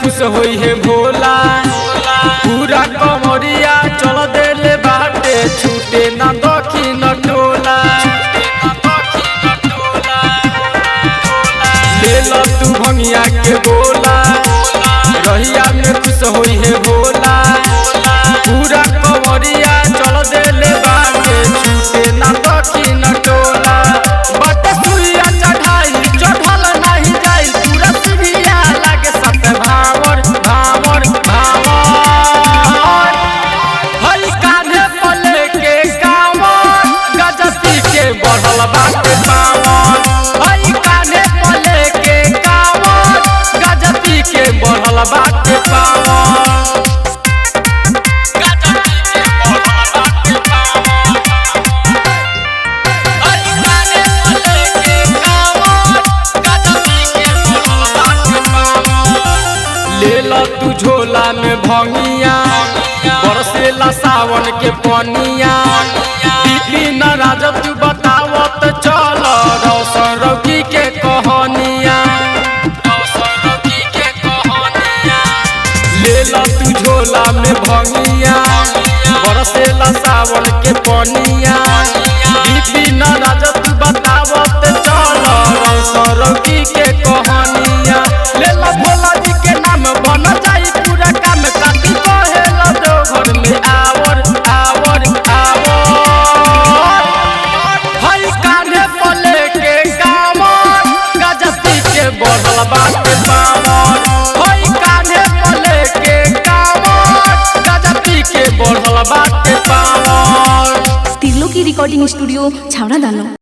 खुश होई है भोला। पूरा कमरिया चल देले बाटे छूटे ना दखिन टोला। ले लो तू भंगिया के गोला रहिया में खुश होई है भोला। पूरा कमरिया चल देले बाटे छूटे ना दखिन टोला। बट सुइया चढ़ाई चढ़ल नहीं जाई पूरा सीढ़िया लागे सत भावर भावर भावर। हई कान्हे पले के कांवर गजती के बढ़ल बाटे पावर। हई कान्हे पले के कांवर गजती के बढ़ल बाटे पावर। ले लो तू झोला में भंगिया बरसेला सावन के पनिया। बिपिन राजा तू बतावत चल रौशन रौकी के कहानिया। ले लो तू झोला में भंगिया बरसेला सावन के पनिया। बिपिन राजा तू बतावत चल रौशन रौकी के कहानिया। ले लो भोला जी के नाम बन जाई पूरा काम काटी कहेला जो घर में आवर आवर आवर। हई कान्हे पले के कांवर गजती के बढ़ल बाटे पावर। हई कान्हे पले के कांवर गजती के बढ़ल बाटे पावर। त्रिलोकी रिकॉर्डिंग स्टूडियो छावड़ा दानो।